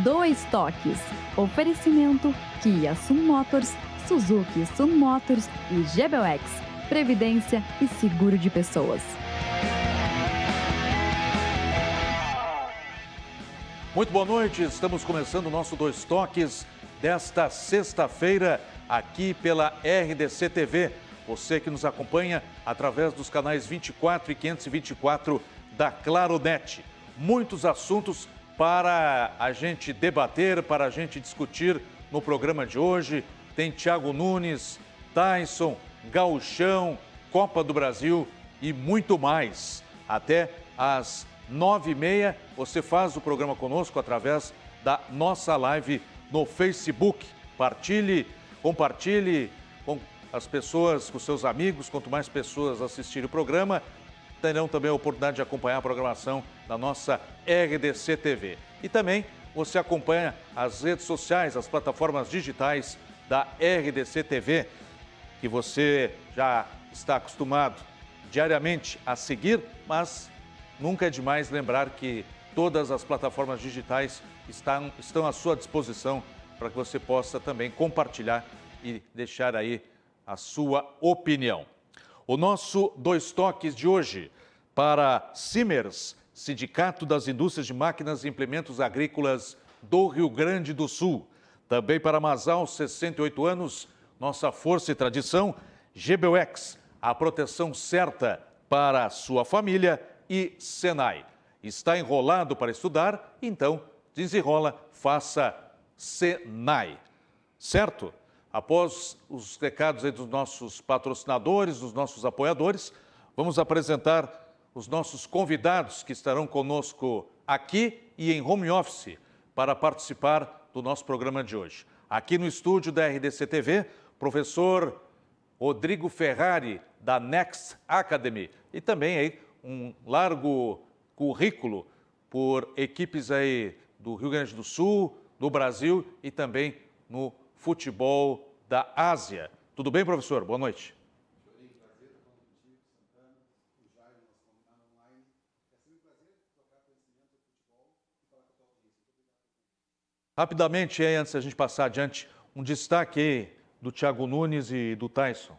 Dois Toques. Oferecimento Kia Sun Motors, Suzuki Sun Motors e GBUX. Previdência e seguro de pessoas. Muito boa noite, estamos começando o nosso Dois Toques desta sexta-feira aqui pela RDC TV. Você que nos acompanha através dos canais 24 e 524 da Claronet. Muitos assuntos para a gente debater, para a gente discutir no programa de hoje. Tem Thiago Nunes, Tyson, Gauchão, Copa do Brasil e muito mais. Até às 9h30, você faz o programa conosco através da nossa live no Facebook. Compartilhe com as pessoas, com seus amigos. Quanto mais pessoas assistirem o programa, terão também a oportunidade de acompanhar a programação da nossa RDC TV. E também você acompanha as redes sociais, as plataformas digitais da RDC TV, que você já está acostumado diariamente a seguir, mas nunca é demais lembrar que todas as plataformas digitais estão à sua disposição para que você possa também compartilhar e deixar aí a sua opinião. O nosso Dois Toques de hoje para Simers, Sindicato das Indústrias de Máquinas e Implementos Agrícolas do Rio Grande do Sul. Também para Masal, 68 anos, nossa força e tradição, GBUX, a proteção certa para a sua família, e Senai. Está enrolado para estudar? Então desenrola, faça Senai. Certo? Após os recados aí dos nossos patrocinadores, dos nossos apoiadores, vamos apresentar os nossos convidados que estarão conosco aqui e em home office para participar do nosso programa de hoje. Aqui no estúdio da RDC TV, professor Rodrigo Ferrari, da Next Academy, e também aí um largo currículo por equipes aí do Rio Grande do Sul, do Brasil e também no futebol da Ásia. Tudo bem, professor? Boa noite. Rapidamente, aí, antes da gente passar adiante, um destaque aí do Thiago Nunes e do Tyson.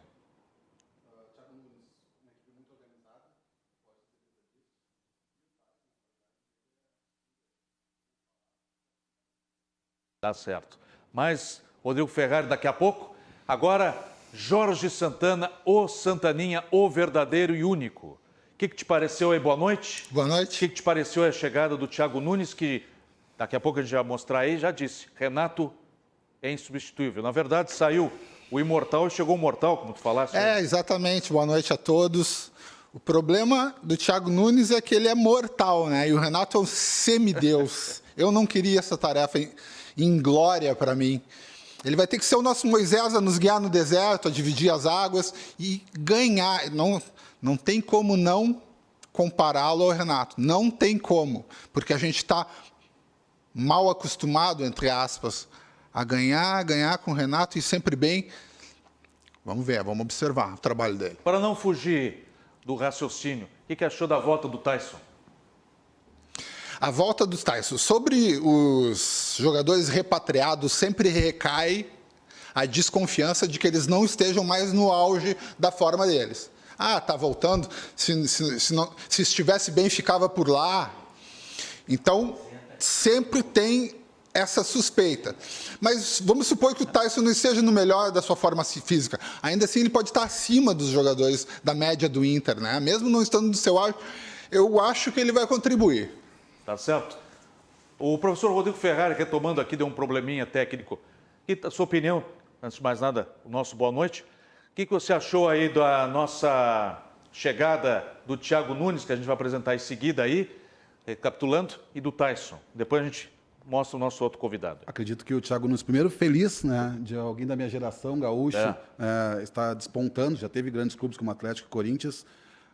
Tá certo. Mas Rodrigo Ferrari daqui a pouco. Agora, Jorge Santana, o Santaninha, o verdadeiro e único. O que te pareceu aí? Boa noite. Boa noite. O que te pareceu a chegada do Thiago Nunes, que daqui a pouco a gente vai mostrar aí, já disse, Renato é insubstituível. Na verdade, saiu o imortal e chegou o mortal, como tu falaste. Exatamente. Boa noite a todos. O problema do Thiago Nunes é que ele é mortal, né? E o Renato é um semideus. Eu não queria essa tarefa em glória para mim. Ele vai ter que ser o nosso Moisés a nos guiar no deserto, a dividir as águas e ganhar. Não tem como não compará-lo ao Renato. Não tem como, porque a gente está mal acostumado, entre aspas, a ganhar com o Renato e sempre bem. Vamos ver, vamos observar o trabalho dele. Para não fugir do raciocínio, o que achou da volta do Tyson? A volta do Tyson. Sobre os jogadores repatriados, sempre recai a desconfiança de que eles não estejam mais no auge da forma deles. Tá voltando, se estivesse bem, ficava por lá. Então, sempre tem essa suspeita. Mas vamos supor que o Tyson não esteja no melhor da sua forma física. Ainda assim, ele pode estar acima dos jogadores da média do Inter, né? Mesmo não estando no seu auge, eu acho que ele vai contribuir. Tá certo? O professor Rodrigo Ferrari, retomando aqui, deu um probleminha técnico. E a sua opinião, antes de mais nada, o nosso boa noite. O que você achou aí da nossa chegada do Thiago Nunes, que a gente vai apresentar em seguida aí, recapitulando, e do Tyson? Depois a gente mostra o nosso outro convidado. Acredito que o Thiago Nunes, primeiro, feliz, né, de alguém da minha geração, gaúcho, está despontando, já teve grandes clubes como Atlético e Corinthians,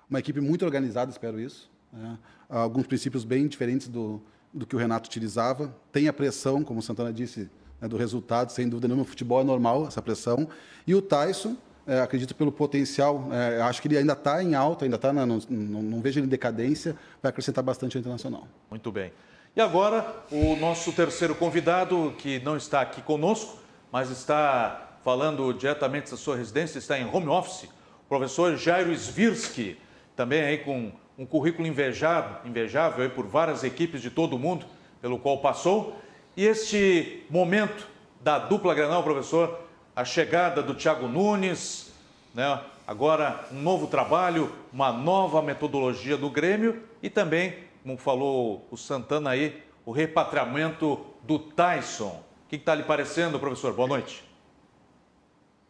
uma equipe muito organizada, espero isso, né? Alguns princípios bem diferentes do que o Renato utilizava. Tem a pressão, como o Santana disse, né, do resultado, sem dúvida nenhuma, o futebol é normal, essa pressão. E o Tyson, acredito pelo potencial, acho que ele ainda está em alta, ainda está, não vejo ele em decadência, vai acrescentar bastante ao Internacional. Muito bem. E agora, o nosso terceiro convidado, que não está aqui conosco, mas está falando diretamente da sua residência, está em home office, o professor Jairo Svirsky, também aí com um currículo invejável aí por várias equipes de todo o mundo, pelo qual passou. E este momento da dupla Grenal, professor, a chegada do Thiago Nunes, né? Agora um novo trabalho, uma nova metodologia do Grêmio e também, como falou o Santana aí, o repatriamento do Tyson. O que está lhe parecendo, professor? Boa noite.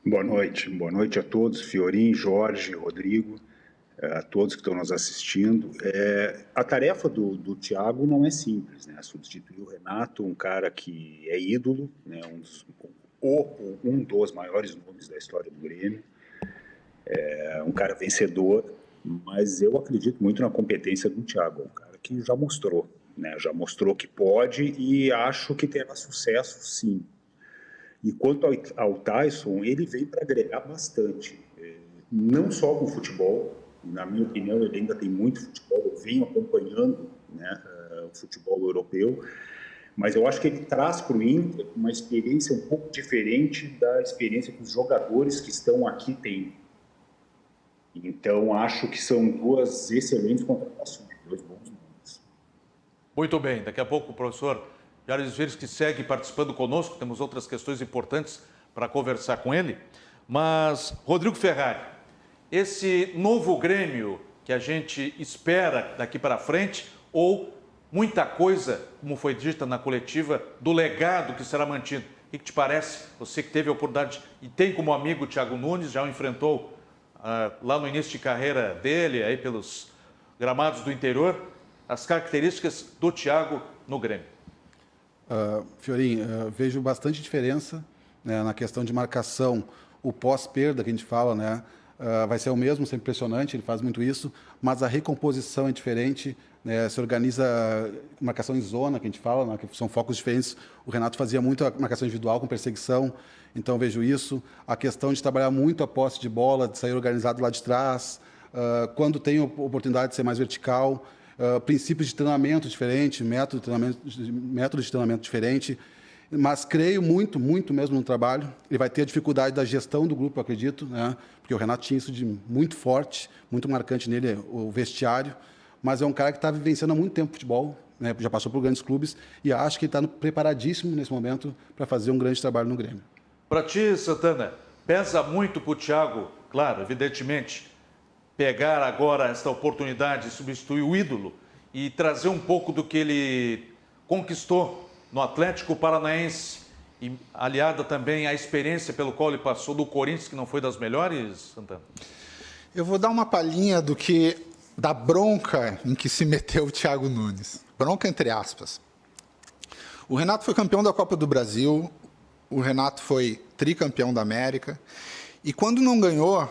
Boa noite a todos, Fiorim, Jorge, Rodrigo, a todos que estão nos assistindo. A tarefa do Thiago não é simples, né? Substituir o Renato, um cara que é ídolo, né? Um dos maiores nomes da história do Grêmio, um cara vencedor, mas eu acredito muito na competência do Thiago, um cara que já mostrou, né? Já mostrou que pode e acho que terá sucesso, sim. E quanto ao Tyson, ele vem para agregar bastante, não só com o futebol, na minha opinião ele ainda tem muito futebol, eu venho acompanhando, né, o futebol europeu, mas eu acho que ele traz para o Inter uma experiência um pouco diferente da experiência que os jogadores que estão aqui têm. Então acho que são duas excelentes contratações, dois bons nomes. Muito bem, daqui a pouco o professor Jairo Svirsky segue participando conosco, temos outras questões importantes para conversar com ele. Mas, Rodrigo Ferrari, esse novo Grêmio que a gente espera daqui para frente, ou muita coisa, como foi dita na coletiva, do legado que será mantido? O que te parece? Você que teve a oportunidade e tem como amigo o Thiago Nunes, já o enfrentou lá no início de carreira dele, aí pelos gramados do interior, as características do Thiago no Grêmio. Fiorim, vejo bastante diferença, né, na questão de marcação. O pós-perda que a gente fala, né, vai ser o mesmo, sempre impressionante, ele faz muito isso, mas a recomposição é diferente, né, se organiza marcação em zona, que a gente fala, né, que são focos diferentes. O Renato fazia muito a marcação individual com perseguição, então vejo isso. A questão de trabalhar muito a posse de bola, de sair organizado lá de trás, quando tem oportunidade de ser mais vertical. Princípios de treinamento diferente, método de treinamento diferente, mas creio muito mesmo no trabalho. Ele vai ter a dificuldade da gestão do grupo, eu acredito, né? Porque o Renato tinha isso de muito forte, muito marcante nele, o vestiário, mas é um cara que está vivenciando há muito tempo futebol, né? Já passou por grandes clubes e acho que ele está preparadíssimo nesse momento para fazer um grande trabalho no Grêmio. Para ti, Santana, pesa muito para o Thiago, claro, evidentemente, pegar agora esta oportunidade de substituir o ídolo e trazer um pouco do que ele conquistou no Atlético Paranaense, e aliada também à experiência pelo qual ele passou do Corinthians, que não foi das melhores, Santana? Eu vou dar uma palhinha da bronca em que se meteu o Thiago Nunes. Bronca entre aspas. O Renato foi campeão da Copa do Brasil, o Renato foi tricampeão da América, e quando não ganhou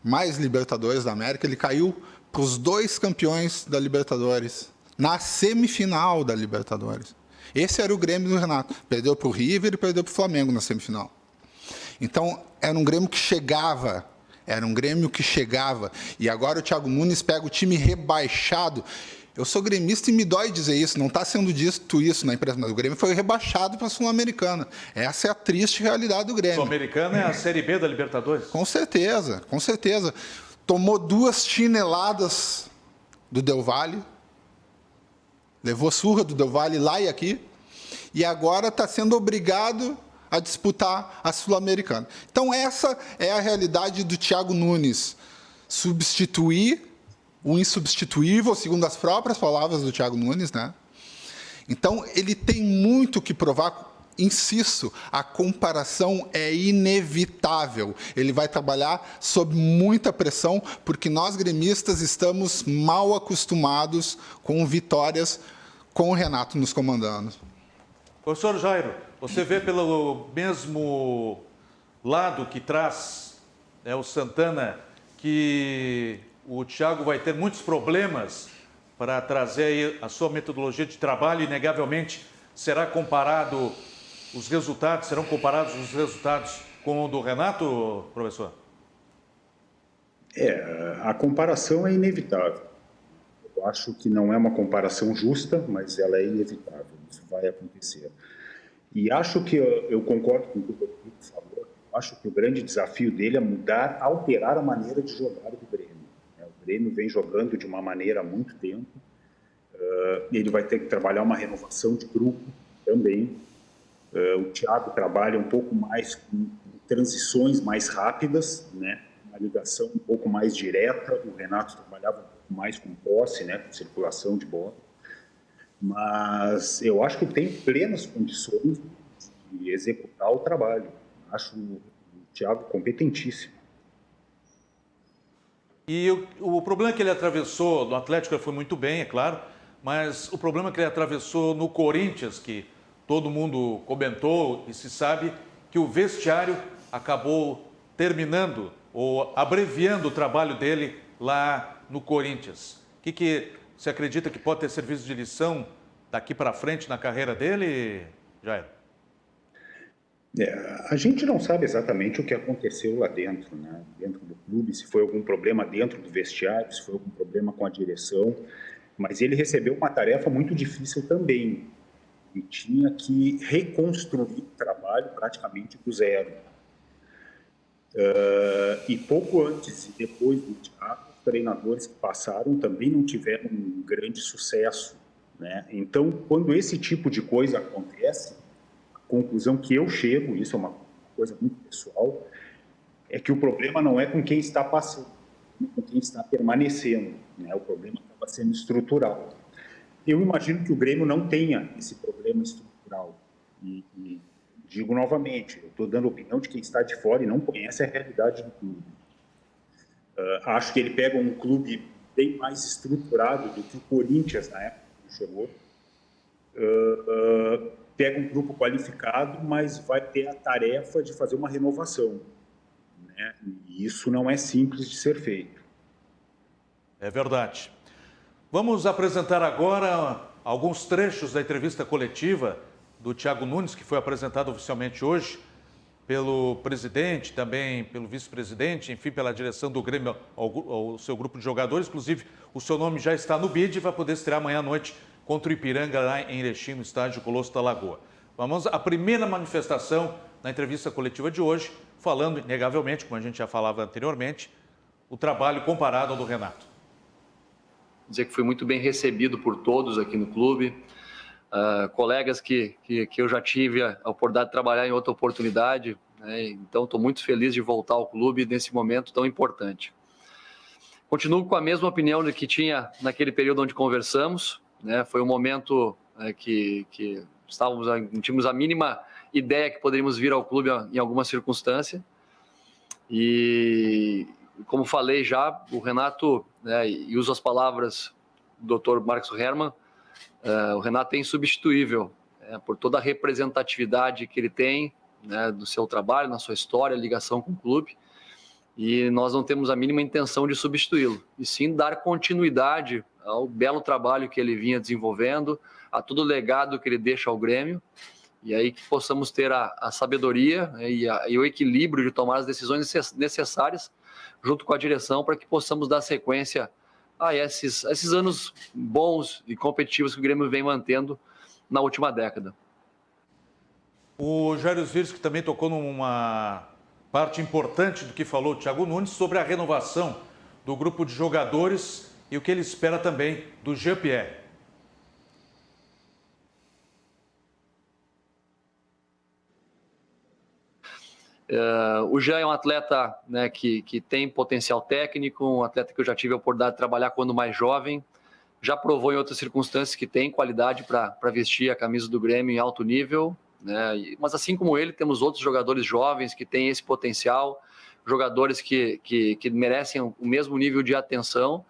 mais Libertadores da América, ele caiu para os dois campeões da Libertadores, na semifinal da Libertadores. Esse era o Grêmio do Renato. Perdeu para o River e perdeu para o Flamengo na semifinal. Então, era um Grêmio que chegava. E agora o Thiago Nunes pega o time rebaixado. Eu sou gremista e me dói dizer isso, não está sendo dito isso na imprensa, mas o Grêmio foi rebaixado para a Sul-Americana. Essa é a triste realidade do Grêmio. Sul-Americana é a Série B da Libertadores? Com certeza. Tomou 2 chineladas do Del Valle, levou surra do Del Valle lá e aqui, e agora está sendo obrigado a disputar a Sul-Americana. Então essa é a realidade do Thiago Nunes, substituir o insubstituível, segundo as próprias palavras do Thiago Nunes, né? Então, ele tem muito que provar. Insisto, a comparação é inevitável. Ele vai trabalhar sob muita pressão, porque nós, gremistas, estamos mal acostumados com vitórias com o Renato nos comandando. Professor Jairo, você vê pelo mesmo lado que traz o Santana, que o Thiago vai ter muitos problemas para trazer aí a sua metodologia de trabalho, e inegavelmente serão comparados os resultados com o do Renato, professor? A comparação é inevitável. Eu Eu acho que não é uma comparação justa, mas ela é inevitável, isso vai acontecer. E acho que eu concordo com o que o Rodrigo falou, acho que o grande desafio dele é mudar, alterar a maneira de jogar do Grêmio. O Grêmio vem jogando de uma maneira há muito tempo, ele vai ter que trabalhar uma renovação de grupo também. O Thiago trabalha um pouco mais com transições mais rápidas, né? Uma ligação um pouco mais direta. O Renato trabalhava um pouco mais com posse, né? Com circulação de bola. Mas eu acho que tem plenas condições de executar o trabalho. Acho o Thiago competentíssimo. E o problema que ele atravessou no Atlético, ele foi muito bem, é claro, mas o problema que ele atravessou no Corinthians, que todo mundo comentou e se sabe que o vestiário acabou terminando ou abreviando o trabalho dele lá no Corinthians. O que você acredita que pode ter servido de lição daqui para frente na carreira dele, Jair? A gente não sabe exatamente o que aconteceu lá dentro, né? Dentro do clube, se foi algum problema dentro do vestiário, se foi algum problema com a direção, mas ele recebeu uma tarefa muito difícil também, e tinha que reconstruir o trabalho praticamente do zero. E pouco antes e depois do Thiago, os treinadores que passaram também não tiveram um grande sucesso, né? Então, quando esse tipo de coisa acontece, a conclusão que eu chego, isso é uma coisa muito pessoal, é que o problema não é com quem está passando, é com quem está permanecendo, né? O problema acaba sendo estrutural. Eu imagino que o Grêmio não tenha esse problema estrutural. E digo novamente, eu estou dando a opinião de quem está de fora e não conhece a realidade do clube. Acho que ele pega um clube bem mais estruturado do que o Corinthians, na época que chegou. Pega um grupo qualificado, mas vai ter a tarefa de fazer uma renovação, né? E isso não é simples de ser feito. É verdade. Vamos apresentar agora alguns trechos da entrevista coletiva do Thiago Nunes, que foi apresentada oficialmente hoje pelo presidente, também pelo vice-presidente, enfim, pela direção do Grêmio ao seu grupo de jogadores. Inclusive, o seu nome já está no bid e vai poder estrear amanhã à noite contra o Ipiranga, lá em Erechim, no estádio Colosso da Lagoa. Vamos à primeira manifestação na entrevista coletiva de hoje, falando, inegavelmente, como a gente já falava anteriormente, o trabalho comparado ao do Renato. Dizer que fui muito bem recebido por todos aqui no clube, colegas que eu já tive a oportunidade de trabalhar em outra oportunidade, né? Então estou muito feliz de voltar ao clube nesse momento tão importante. Continuo com a mesma opinião que tinha naquele período onde conversamos, né? Foi um momento que não tínhamos a mínima ideia que poderíamos vir ao clube em alguma circunstância, e como falei já, o Renato, né, e uso as palavras do Dr. Marcos Herrmann, o Renato é insubstituível, por toda a representatividade que ele tem, né, do seu trabalho, na sua história, ligação com o clube, e nós não temos a mínima intenção de substituí-lo, e sim dar continuidade ao belo trabalho que ele vinha desenvolvendo, a todo o legado que ele deixa ao Grêmio, e aí que possamos ter a sabedoria, né, e o equilíbrio de tomar as decisões necessárias junto com a direção para que possamos dar sequência a esses anos bons e competitivos que o Grêmio vem mantendo na última década. O Jair Svirsky também tocou numa parte importante do que falou o Thiago Nunes sobre a renovação do grupo de jogadores e o que ele espera também do Jean-Pierre. O Jean é um atleta, né, que tem potencial técnico, um atleta que eu já tive a oportunidade de trabalhar quando mais jovem, já provou em outras circunstâncias que tem qualidade para vestir a camisa do Grêmio em alto nível, né? Mas assim como ele, temos outros jogadores jovens que têm esse potencial, jogadores que merecem o mesmo nível de atenção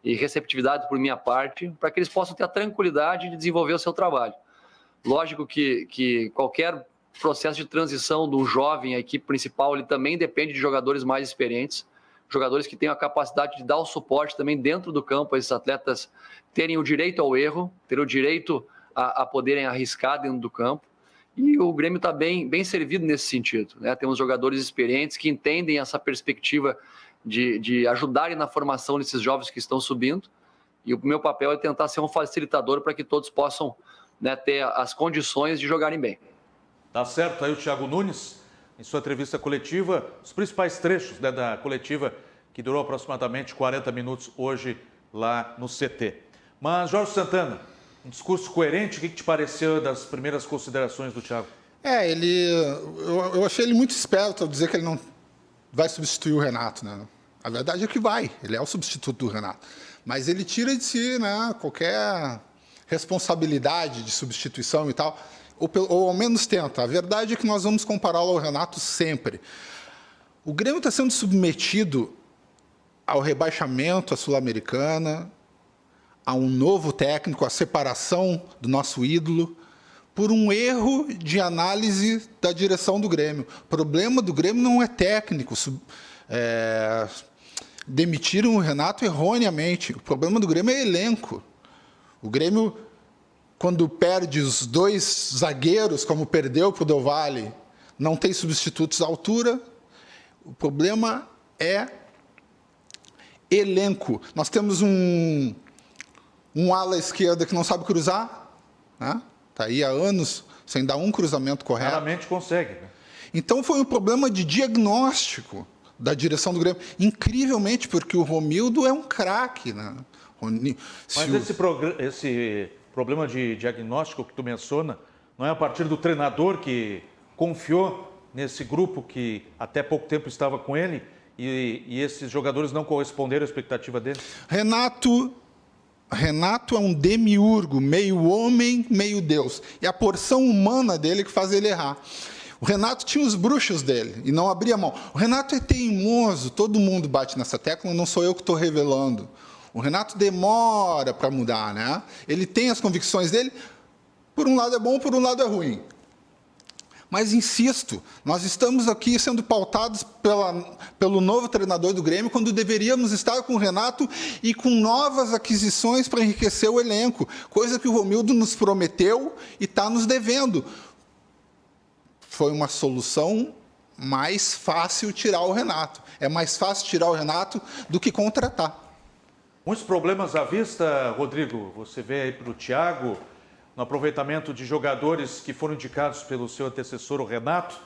e receptividade por minha parte, para que eles possam ter a tranquilidade de desenvolver o seu trabalho. Lógico que qualquer processo de transição do jovem à equipe principal, ele também depende de jogadores mais experientes, jogadores que tenham a capacidade de dar o suporte também dentro do campo, a esses atletas terem o direito ao erro, terem o direito a poderem arriscar dentro do campo, e o Grêmio está bem servido nesse sentido, né? Temos jogadores experientes que entendem essa perspectiva de ajudarem na formação desses jovens que estão subindo, E o meu papel é tentar ser um facilitador para que todos possam, né, ter as condições de jogarem bem. Tá certo aí o Thiago Nunes, em sua entrevista coletiva, os principais trechos, né, da coletiva que durou aproximadamente 40 minutos hoje lá no CT. Mas, Jorge Santana, um discurso coerente, o que te pareceu das primeiras considerações do Thiago? Eu achei ele muito esperto ao dizer que ele não vai substituir o Renato, né? A verdade é que vai, ele é o substituto do Renato. Mas ele tira de si, né, qualquer responsabilidade de substituição e tal, ou ao menos tenta. A verdade é que nós vamos compará-lo ao Renato sempre. O Grêmio está sendo submetido ao rebaixamento à Sul-Americana, a um novo técnico, a separação do nosso ídolo, por um erro de análise da direção do Grêmio. O problema do Grêmio não é técnico. Demitiram o Renato erroneamente. O problema do Grêmio é elenco. O Grêmio, quando perde os 2 zagueiros, como perdeu para o Del Valle, não tem substitutos à altura. O problema é elenco. Nós temos um ala esquerda que não sabe cruzar, né? Está aí há anos sem dar um cruzamento correto. Claramente consegue, né? Então foi um problema de diagnóstico da direção do Grêmio. Incrivelmente, porque o Romildo é um craque, né? Mas esse problema de diagnóstico que tu menciona, não é a partir do treinador que confiou nesse grupo que até pouco tempo estava com ele e esses jogadores não corresponderam à expectativa dele? Renato é um demiurgo, meio homem, meio Deus. É a porção humana dele que faz ele errar. O Renato tinha os bruxos dele e não abria mão. O Renato é teimoso, todo mundo bate nessa tecla, não sou eu que estou revelando. O Renato demora para mudar, né? Ele tem as convicções dele, por um lado é bom, por um lado é ruim. Mas, insisto, nós estamos aqui sendo pautados pelo novo treinador do Grêmio, quando deveríamos estar com o Renato e com novas aquisições para enriquecer o elenco, coisa que o Romildo nos prometeu e está nos devendo. Foi uma solução mais fácil tirar o Renato. É mais fácil tirar o Renato do que contratar. Muitos problemas à vista, Rodrigo. Você vê aí para o Thiago, no aproveitamento de jogadores que foram indicados pelo seu antecessor, o Renato,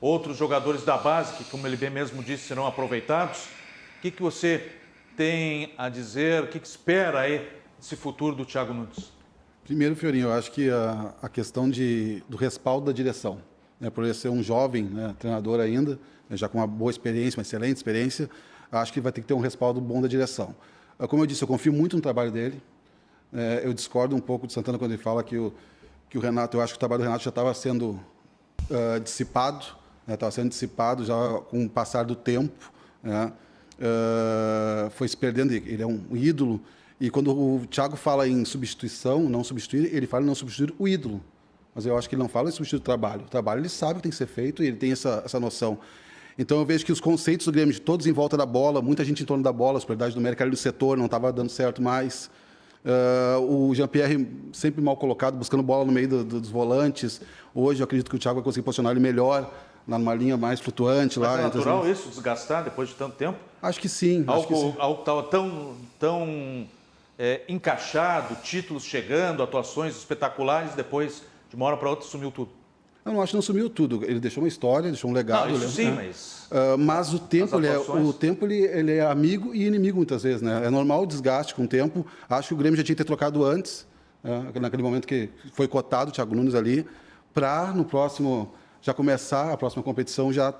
outros jogadores da base, que, como ele bem mesmo disse, serão aproveitados. O que você tem a dizer, o que espera aí desse futuro do Thiago Nunes? Primeiro, Fiorinho, eu acho que a questão do respaldo da direção, né, por ele ser um jovem, né, treinador ainda, né, já com uma boa experiência, uma excelente experiência, acho que vai ter que ter um respaldo bom da direção. Como eu disse, eu confio muito no trabalho dele. Eu discordo um pouco de Santana quando ele fala que o Renato, eu acho que o trabalho do Renato já estava sendo dissipado, estava sendo dissipado já com o passar do tempo, né? Foi se perdendo, ele é um ídolo, e quando o Thiago fala em substituição, não substituir, ele fala em não substituir o ídolo, mas eu acho que ele não fala em substituir o trabalho ele sabe o que tem que ser feito e ele tem essa noção. Então eu vejo que os conceitos do Grêmio, de todos em volta da bola, muita gente em torno da bola, a superioridade numérica ali do setor não estava dando certo mais. O Jean-Pierre sempre mal colocado, buscando bola no meio dos volantes. Hoje eu acredito que o Thiago vai conseguir posicionar ele melhor, numa linha mais flutuante. Mas lá, é natural isso, desgastar depois de tanto tempo? Acho que sim. Algo que estava tão encaixado, títulos chegando, atuações espetaculares, depois, de uma hora para outra, sumiu tudo. Eu não acho que não sumiu tudo. Ele deixou uma história, deixou um legado. Não, isso sim, mas o tempo, ele é amigo e inimigo muitas vezes, né? É normal o desgaste com o tempo. Acho que o Grêmio já tinha que ter trocado antes, naquele momento que foi cotado o Thiago Nunes ali, para no próximo já começar a próxima competição já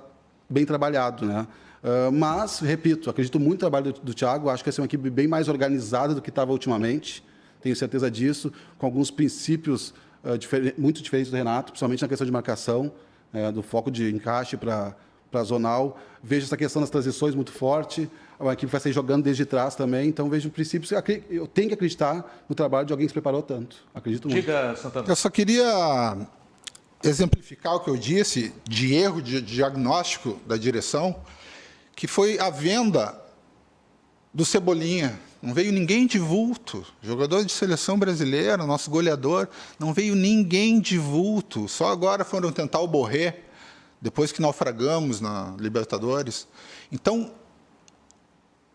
bem trabalhado, né? Mas, repito, acredito muito no trabalho do Thiago. Acho que vai ser uma equipe bem mais organizada do que estava ultimamente. Tenho certeza disso, com alguns princípios muito diferentes do Renato, principalmente na questão de marcação, do foco de encaixe para zonal. Vejo essa questão das transições muito forte, a equipe vai sair jogando desde trás também, então vejo princípios. Eu tenho que acreditar no trabalho de alguém que se preparou tanto. Acredito muito. Diga, Santana. Eu só queria exemplificar o que eu disse de erro de diagnóstico da direção, que foi a venda do Cebolinha. Não veio ninguém de vulto. Jogador de seleção brasileira, nosso goleador, não veio ninguém de vulto. Só agora foram tentar o Borré, depois que naufragamos na Libertadores. Então,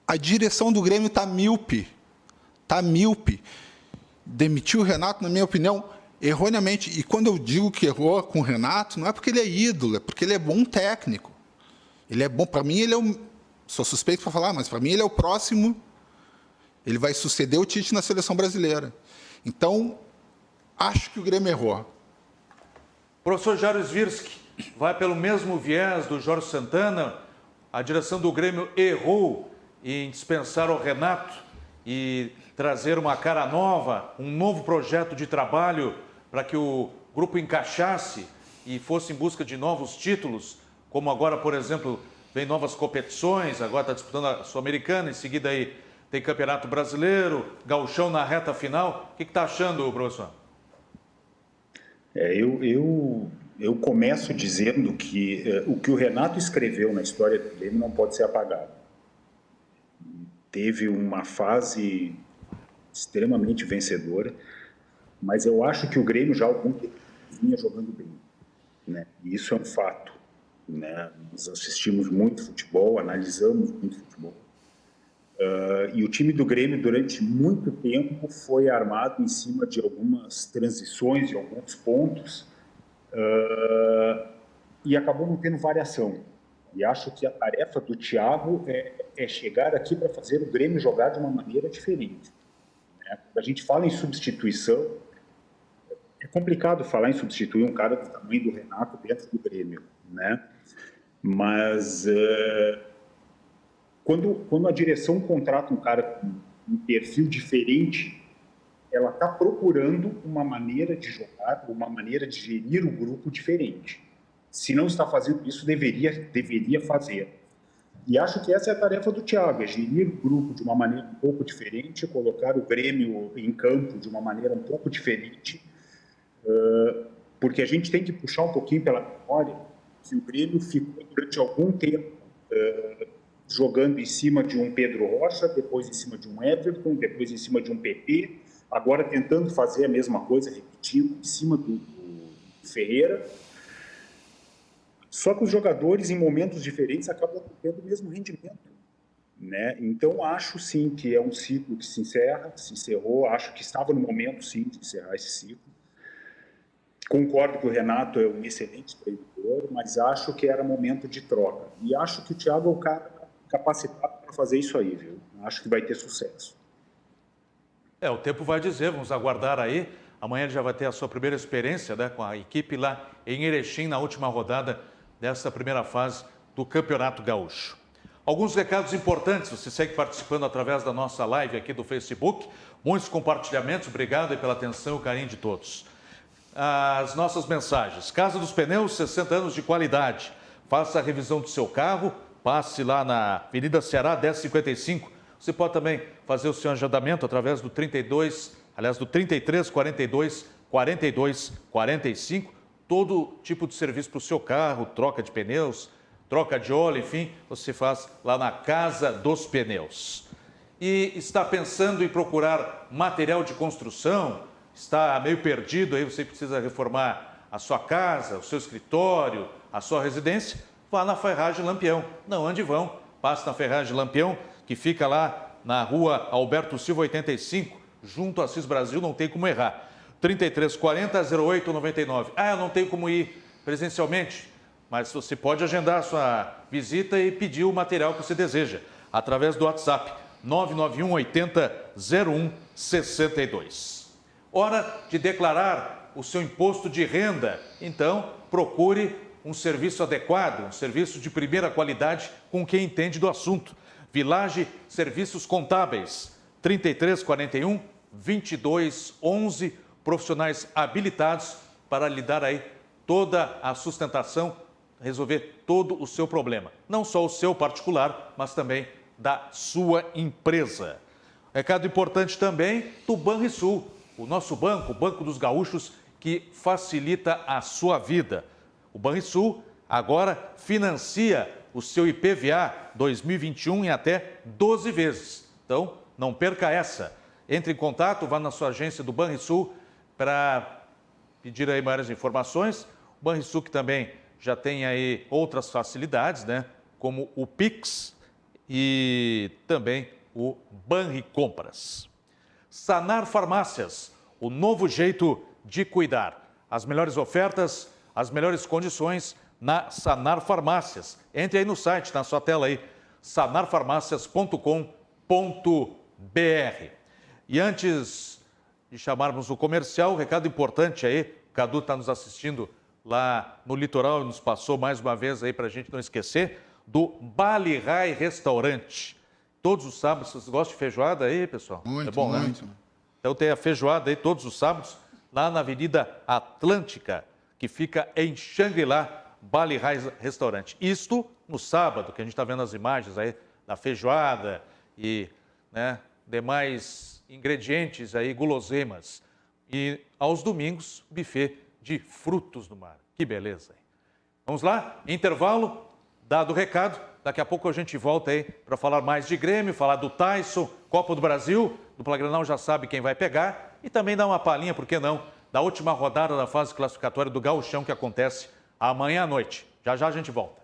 a direção do Grêmio está míope. está míope. Demitiu o Renato, na minha opinião, erroneamente. E quando eu digo que errou com o Renato, não é porque ele é ídolo, é porque ele é bom técnico. Ele é bom, para mim ele é sou suspeito para falar, mas para mim ele é o próximo, ele vai suceder o Tite na seleção brasileira. Então, acho que o Grêmio errou. Professor Jairo Svirsky, vai pelo mesmo viés do Jorge Santana. A direção do Grêmio errou em dispensar o Renato e trazer uma cara nova, um novo projeto de trabalho para que o grupo encaixasse e fosse em busca de novos títulos, como agora, por exemplo, vem novas competições, agora está disputando a Sul-Americana, em seguida aí tem Campeonato Brasileiro, Gauchão na reta final. O que está achando, professor? Eu começo dizendo que o que o Renato escreveu na história do Grêmio não pode ser apagado. Teve uma fase extremamente vencedora, mas eu acho que o Grêmio já há algum tempo vinha jogando bem, né? E isso é um fato, né? Nós assistimos muito futebol, analisamos muito futebol. E o time do Grêmio, durante muito tempo, foi armado em cima de algumas transições, de alguns pontos, e acabou não tendo variação. E acho que a tarefa do Thiago é chegar aqui para fazer o Grêmio jogar de uma maneira diferente. Quando a gente fala em substituição, é complicado falar em substituir um cara do tamanho do Renato dentro do Grêmio, né? Mas quando a direção contrata um cara com um perfil diferente, ela está procurando uma maneira de jogar, uma maneira de gerir o grupo diferente. Se não está fazendo isso, deveria fazer. E acho que essa é a tarefa do Thiago, é gerir o grupo de uma maneira um pouco diferente, colocar o Grêmio em campo de uma maneira um pouco diferente, porque a gente tem que puxar um pouquinho pela memória que o Grêmio ficou durante algum tempo jogando em cima de um Pedro Rocha, depois em cima de um Everton, depois em cima de um PP, agora tentando fazer a mesma coisa, repetindo, em cima do Ferreira. Só que os jogadores, em momentos diferentes, acabam tendo o mesmo rendimento, né? Então, acho, sim, que é um ciclo que se encerrou, acho que estava no momento, sim, de encerrar esse ciclo. Concordo que o Renato é um excelente treinador, mas acho que era momento de troca. E acho que o Thiago é o cara capacitado para fazer isso aí, viu? Acho que vai ter sucesso. O tempo vai dizer, vamos aguardar aí. Amanhã ele já vai ter a sua primeira experiência, né, com a equipe lá em Erechim, na última rodada dessa primeira fase do Campeonato Gaúcho. Alguns recados importantes, você segue participando através da nossa live aqui do Facebook. Muitos compartilhamentos, obrigado pela atenção e o carinho de todos. As nossas mensagens. Casa dos Pneus, 60 anos de qualidade. Faça a revisão do seu carro, passe lá na Avenida Ceará, 1055. Você pode também fazer o seu agendamento através do 33 42 42 45. Todo tipo de serviço para o seu carro, troca de pneus, troca de óleo, enfim, você faz lá na Casa dos Pneus. E está pensando em procurar material de construção? Está meio perdido aí, você precisa reformar a sua casa, o seu escritório, a sua residência? Vá na Ferragem Lampião. Não ande vão, passe na Ferragem Lampião, que fica lá na rua Alberto Silva 85, junto a Assis Brasil, não tem como errar. 3340-0899. Eu não tenho como ir presencialmente, mas você pode agendar a sua visita e pedir o material que você deseja, através do WhatsApp 991 80 01 62. Hora de declarar o seu imposto de renda. Então, procure um serviço adequado, um serviço de primeira qualidade com quem entende do assunto. Village Serviços Contábeis, 3341 2211, profissionais habilitados para lhe dar aí toda a sustentação, resolver todo o seu problema. Não só o seu particular, mas também da sua empresa. Recado importante também do Banrisul, o nosso banco, o Banco dos Gaúchos, que facilita a sua vida. O Banrisul agora financia o seu IPVA 2021 em até 12 vezes. Então, não perca essa. Entre em contato, vá na sua agência do Banrisul para pedir aí maiores informações. O Banrisul que também já tem aí outras facilidades, né? Como o Pix e também o Banricompras. Sanar Farmácias, o novo jeito de cuidar. As melhores ofertas, as melhores condições na Sanar Farmácias. Entre aí no site, na sua tela aí, sanarfarmácias.com.br. E antes de chamarmos o comercial, um recado importante aí, o Cadu está nos assistindo lá no litoral e nos passou mais uma vez aí para a gente não esquecer, do Bali Rai Restaurante. Todos os sábados, vocês gostam de feijoada aí, pessoal? Muito, é bom, muito. Né? Então tem a feijoada aí todos os sábados, lá na Avenida Atlântica, que fica em Xangri-Lá, Bali Rai Restaurante. Isto no sábado, que a gente está vendo as imagens aí da feijoada e demais ingredientes aí, guloseimas. E aos domingos, buffet de frutos do mar. Que beleza, hein? Vamos lá, intervalo, dado o recado. Daqui a pouco a gente volta aí para falar mais de Grêmio, falar do Tyson, Copa do Brasil, dupla Grenal já sabe quem vai pegar e também dar uma palhinha, por que não, da última rodada da fase classificatória do Gauchão que acontece amanhã à noite. Já já a gente volta.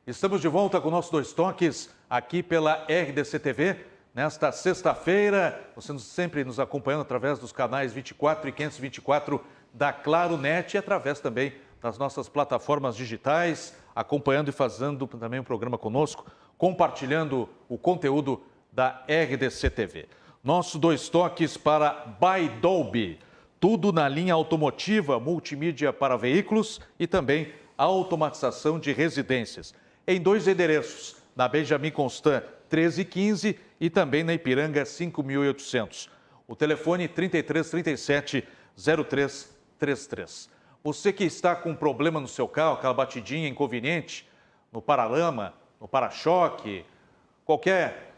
Estamos de volta com o nosso Dois Toques aqui pela RDC TV. Nesta sexta-feira, você sempre nos acompanhando através dos canais 24 e 524 da Claro Net e através também das nossas plataformas digitais, acompanhando e fazendo também um programa conosco, compartilhando o conteúdo da RDC TV. Nosso Dois Toques para By Dolby, tudo na linha automotiva, multimídia para veículos e também automatização de residências. Em 2 endereços, na Benjamin Constant 1315 e também na Ipiranga 5800. O telefone 3337-0333. Você que está com problema no seu carro, aquela batidinha inconveniente, no paralama, no para-choque, qualquer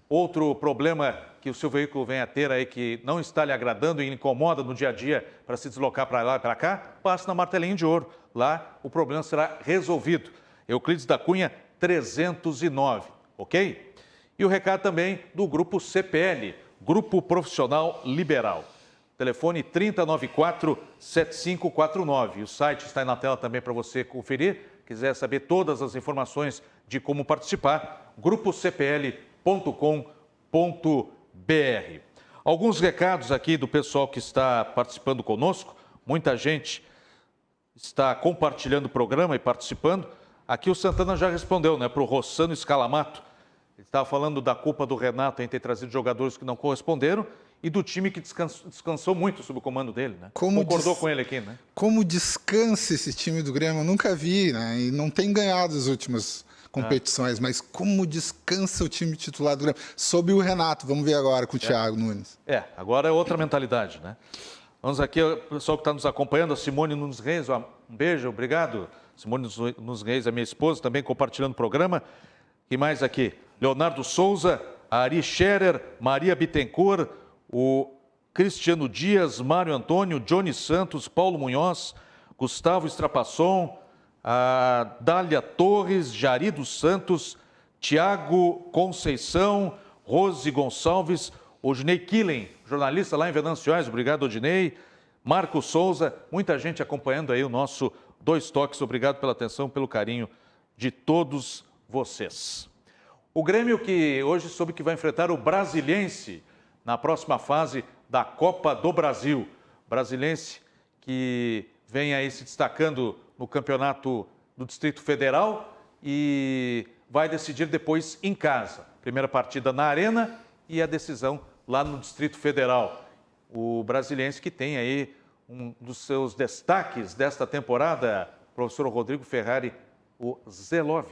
outro problema que o seu veículo venha a ter aí que não está lhe agradando e incomoda no dia a dia para se deslocar para lá e para cá, passe na Martelinho de Ouro. Lá o problema será resolvido. Euclides da Cunha 309, ok? E o recado também do Grupo CPL, Grupo Profissional Liberal. Telefone 3094-7549. O site está aí na tela também para você conferir. Quiser saber todas as informações de como participar, grupocpl.com.br. Alguns recados aqui do pessoal que está participando conosco. Muita gente está compartilhando o programa e participando. Aqui o Santana já respondeu, né, para o Rossano Scalamato. Ele estava falando da culpa do Renato em ter trazido jogadores que não corresponderam e do time que descansou muito sob o comando dele, né? Concordou com ele aqui, né? Como descansa esse time do Grêmio, eu nunca vi, né? E não tem ganhado as últimas competições, mas como descansa o time titular do Grêmio. Sob o Renato, vamos ver agora com o Thiago Nunes. Agora é outra mentalidade, né? Vamos aqui, o pessoal que está nos acompanhando, a Simone Nunes Reis, um beijo, obrigado. Simone Nunes Reis, a minha esposa, também compartilhando o programa. E mais aqui, Leonardo Souza, Ari Scherer, Maria Bittencourt, o Cristiano Dias, Mário Antônio, Johnny Santos, Paulo Munhoz, Gustavo Strapasson, a Dália Torres, Jari dos Santos, Tiago Conceição, Rose Gonçalves, Odinei Killen, jornalista lá em Venançois, obrigado Odinei, Marco Souza, muita gente acompanhando aí o nosso Dois Toques, obrigado pela atenção, pelo carinho de todos vocês. O Grêmio que hoje soube que vai enfrentar o Brasiliense na próxima fase da Copa do Brasil. Brasiliense que vem aí se destacando no campeonato do Distrito Federal e vai decidir depois em casa. Primeira partida na Arena e a decisão lá no Distrito Federal. O Brasiliense que tem aí um dos seus destaques desta temporada, professor Rodrigo Ferrari, o Zelov.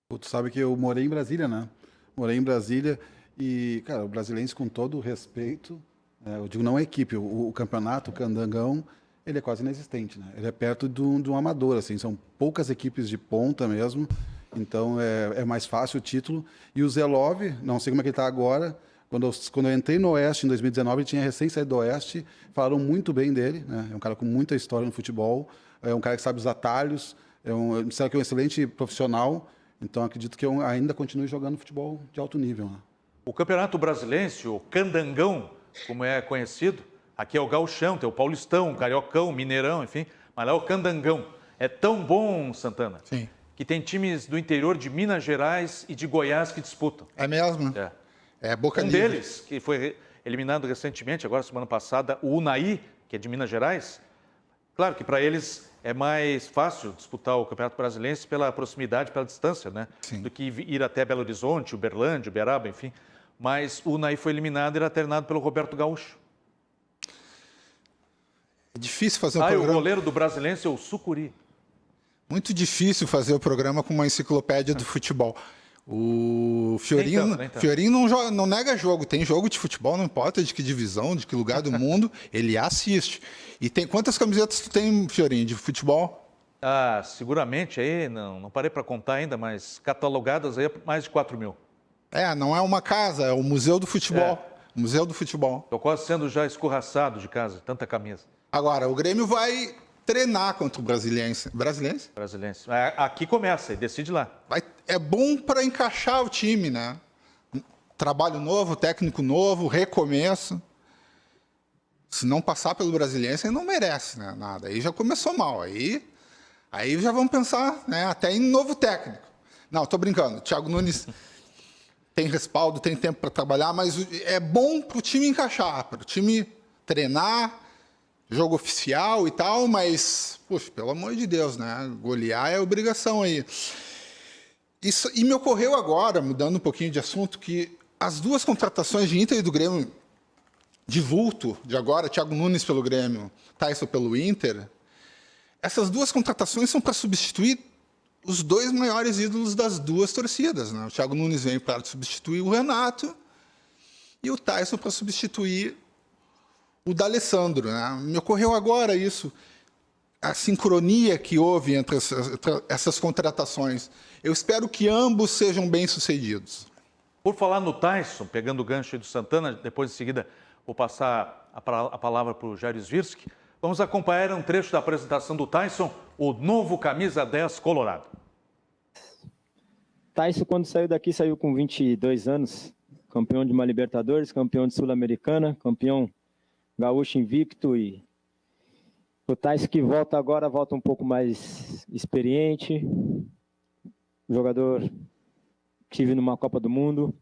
Tu sabe que eu morei em Brasília, né? Morei em Brasília e, cara, o Brasiliense, com todo o respeito, eu digo não a equipe, o campeonato, o Candangão, ele é quase inexistente, né? Ele é perto de um amador, assim, são poucas equipes de ponta mesmo, então é mais fácil o título. E o Zelov, não sei como é que ele está agora, quando eu entrei no Oeste em 2019, ele tinha recém saído do Oeste, falaram muito bem dele, né? É um cara com muita história no futebol, é um cara que sabe os atalhos, Eu me disseram que é um excelente profissional, então acredito que eu ainda continue jogando futebol de alto nível. Né? O Campeonato Brasilense, o Candangão, como é conhecido, aqui é o Gauchão, tem o Paulistão, o Cariocão, o Mineirão, enfim, mas lá é o Candangão. É tão bom, Santana, Sim. que tem times do interior de Minas Gerais e de Goiás que disputam. É mesmo? É Boca Livre. Deles, que foi eliminado recentemente, agora semana passada, o Unai, que é de Minas Gerais. Claro que para eles é mais fácil disputar o Campeonato Brasileiro pela proximidade, pela distância, né? Sim. Do que ir até Belo Horizonte, Uberlândia, Uberaba, enfim. Mas o Unai foi eliminado e era treinado pelo Roberto Gaúcho. É difícil fazer um E o programa. goleiro do Brasilense é o Sucuri. Muito difícil fazer o programa com uma enciclopédia do futebol. O Fiorinho, Nem tanto. Fiorinho não nega jogo. Tem jogo de futebol, não importa de que divisão, de que lugar do mundo, ele assiste. E tem quantas camisetas tu tem, Fiorinho, de futebol? Ah, seguramente aí, não parei para contar ainda, mas catalogadas aí é mais de 4 mil. Não é uma casa, é o Museu do Futebol. Museu do Futebol. Estou quase sendo já escorraçado de casa, tanta camisa. Agora, o Grêmio vai treinar contra o Brasiliense. Brasiliense? Brasilense. Aqui começa e decide lá. É bom para encaixar o time, né? Trabalho novo, técnico novo, recomeço. Se não passar pelo Brasiliense, aí não merece, né? Nada. Aí já começou mal. Aí já vamos pensar, né? Até em novo técnico. Não, estou brincando. O Thiago Nunes tem respaldo, tem tempo para trabalhar, mas é bom para o time encaixar, para o time treinar, jogo oficial e tal, mas, poxa, pelo amor de Deus, né? Golear é obrigação aí. Isso, e me ocorreu agora, mudando um pouquinho de assunto, que as duas contratações de Inter e do Grêmio, de vulto, de agora, Thiago Nunes pelo Grêmio, Tyson pelo Inter, essas duas contratações são para substituir os dois maiores ídolos das duas torcidas. Né? O Thiago Nunes vem para substituir o Renato e o Tyson para substituir o D'Alessandro. Né? Me ocorreu agora isso, a sincronia que houve entre essas contratações. Eu espero que ambos sejam bem-sucedidos. Por falar no Tyson, pegando o gancho aí do Santana, depois em seguida vou passar a palavra para o Jair Svirsky. Vamos acompanhar um trecho da apresentação do Tyson, o novo camisa 10 Colorado. Tyson, quando saiu daqui, saiu com 22 anos, campeão de uma Libertadores, campeão de Sul-Americana, campeão gaúcho invicto, e o Tyson que volta agora, volta um pouco mais experiente, jogador que tive numa Copa do Mundo,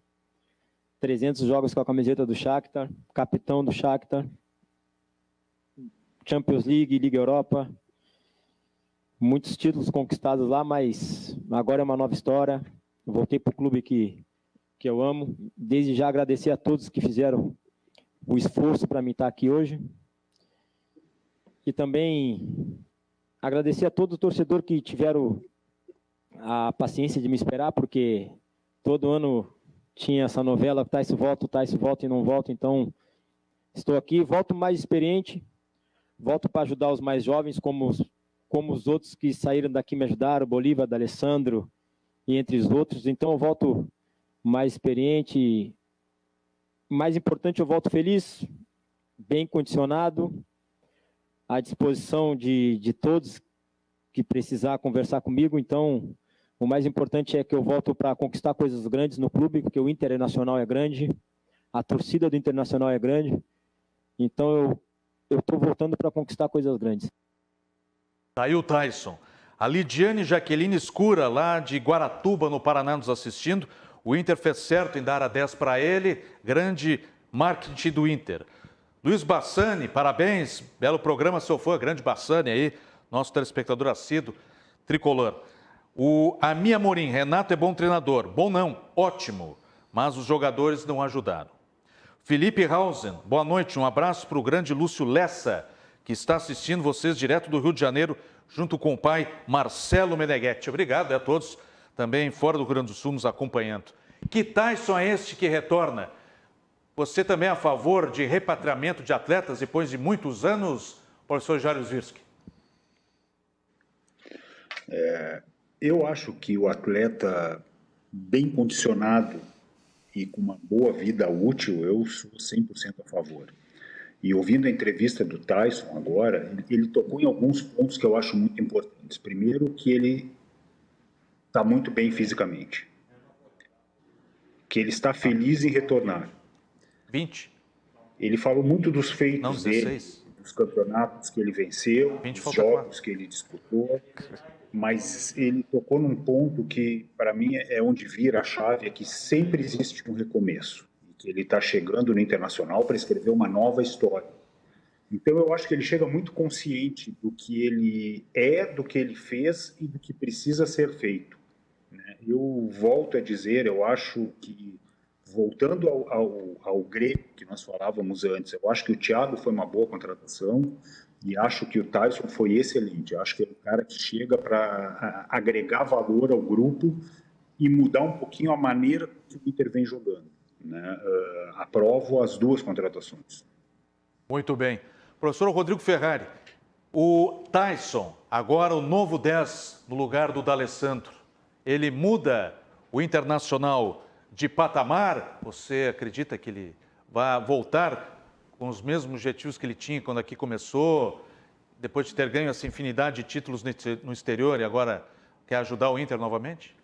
300 jogos com a camiseta do Shakhtar, capitão do Shakhtar, Champions League, Liga Europa, muitos títulos conquistados lá, mas agora é uma nova história. Voltei para o clube que eu amo. Desde já agradecer a todos que fizeram o esforço para mim estar aqui hoje. E também agradecer a todo torcedor que tiveram a paciência de me esperar, porque todo ano tinha essa novela, o Tyson volta e não volta. Então, estou aqui, volto mais experiente, volto para ajudar os mais jovens, como os outros que saíram daqui me ajudaram, Bolívar, D'Alessandro e entre os outros. Então eu volto mais experiente, mais importante, eu volto feliz, bem condicionado, à disposição de todos que precisar conversar comigo. Então o mais importante é que eu volto para conquistar coisas grandes no clube, porque o Internacional é grande, a torcida do Internacional é grande. Então eu estou voltando para conquistar coisas grandes. Tá aí o Tyson. A Lidiane Jaqueline Escura, lá de Guaratuba, no Paraná, nos assistindo. O Inter fez certo em dar a 10 para ele. Grande marketing do Inter. Luiz Bassani, parabéns. Belo programa, seu fã. Grande Bassani aí, nosso telespectador assíduo, tricolor. A Mia Morim, Renato é bom treinador. Bom não, ótimo. Mas os jogadores não ajudaram. Felipe Hausen, boa noite. Um abraço para o grande Lúcio Lessa, que está assistindo vocês direto do Rio de Janeiro, junto com o pai Marcelo Meneghetti. Obrigado a todos também fora do Rio Grande do Sul nos acompanhando. Que Tyson é este que retorna? Você também é a favor de repatriamento de atletas depois de muitos anos, professor Jair Svirsky? Eu acho que o atleta bem condicionado e com uma boa vida útil, eu sou 100% a favor. E ouvindo a entrevista do Tyson agora, ele tocou em alguns pontos que eu acho muito importantes. Primeiro, que ele está muito bem fisicamente. Que ele está feliz em retornar. 20? Ele falou muito dos feitos Não, 16. dele, dos campeonatos que ele venceu, dos jogos que ele disputou, mas ele tocou num ponto que, para mim, é onde vira a chave, é que sempre existe um recomeço, e que ele está chegando no Internacional para escrever uma nova história. Então, eu acho que ele chega muito consciente do que ele é, do que ele fez e do que precisa ser feito. Eu volto a dizer, eu acho que, voltando ao Grêmio que nós falávamos antes, eu acho que o Thiago foi uma boa contratação e acho que o Tyson foi excelente. Eu acho que é um cara que chega para agregar valor ao grupo e mudar um pouquinho a maneira que o Inter vem jogando. Aprovo as duas contratações. Muito bem. Professor Rodrigo Ferrari, o Tyson, agora o novo 10 no lugar do D'Alessandro, ele muda o Internacional de patamar? Você acredita que ele vai voltar com os mesmos objetivos que ele tinha quando aqui começou, depois de ter ganho essa infinidade de títulos no exterior e agora quer ajudar o Inter novamente?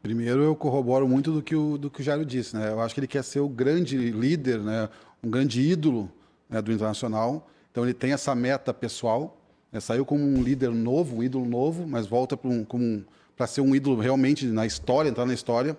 Primeiro, eu corroboro muito do que o Jairo disse, né? Eu acho que ele quer ser o grande líder, né? Um grande ídolo, né, do Internacional. Então, ele tem essa meta pessoal, né? Saiu como um líder novo, um ídolo novo, mas volta para ser um ídolo realmente na história, entrar na história.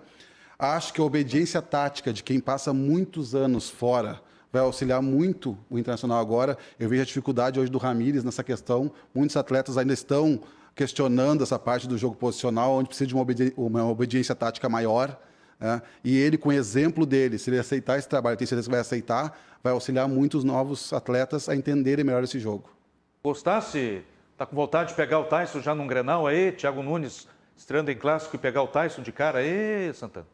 Acho que a obediência tática de quem passa muitos anos fora vai auxiliar muito o Internacional agora. Eu vejo a dificuldade hoje do Ramires nessa questão. Muitos atletas ainda estão questionando essa parte do jogo posicional, onde precisa de uma obediência tática maior. Né? E ele, com o exemplo dele, se ele aceitar esse trabalho, eu tenho certeza que vai aceitar, vai auxiliar muitos novos atletas a entenderem melhor esse jogo. Gostasse? Está com vontade de pegar o Tyson já num Grenal aí? Thiago Nunes estreando em clássico e pegar o Tyson de cara aí, Santana?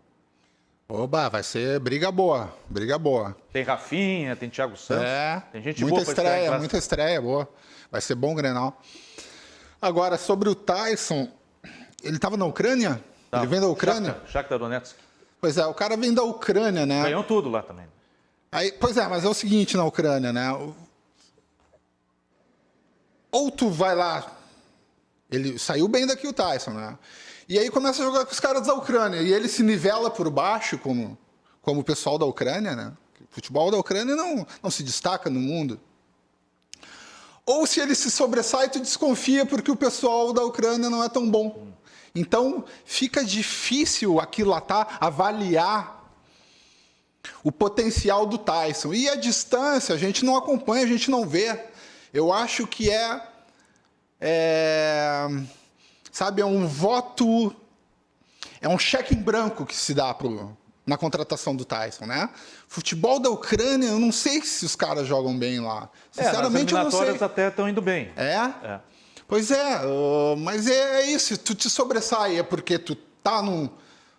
Oba, vai ser briga boa, briga boa. Tem Rafinha, tem Thiago Santos. Tem gente muita boa para estrear em clássico. Muita estreia boa. Vai ser bom o Grenal. Agora, sobre o Tyson, ele estava na Ucrânia? Tá. Ele vem da Ucrânia? Shakhtar Donetsk. Pois é, o cara vem da Ucrânia, né? Ganhou tudo lá também. Aí, pois é, mas é o seguinte na Ucrânia, né? Ou tu vai lá, ele saiu bem daqui o Tyson, né? E aí começa a jogar com os caras da Ucrânia, e ele se nivela por baixo, como o pessoal da Ucrânia, né? O futebol da Ucrânia não se destaca no mundo. Ou se ele se sobressai, tu desconfia porque o pessoal da Ucrânia não é tão bom. Então, fica difícil aquilatar, avaliar o potencial do Tyson. E a distância, a gente não acompanha, a gente não vê. Eu acho que sabe, é um voto, é um cheque em branco que se dá na contratação do Tyson, né? Futebol da Ucrânia, eu não sei se os caras jogam bem lá. Sinceramente, eu não sei. As eliminatórias até estão indo bem. É? Pois é, mas é isso, tu te sobressai, é porque tu tá num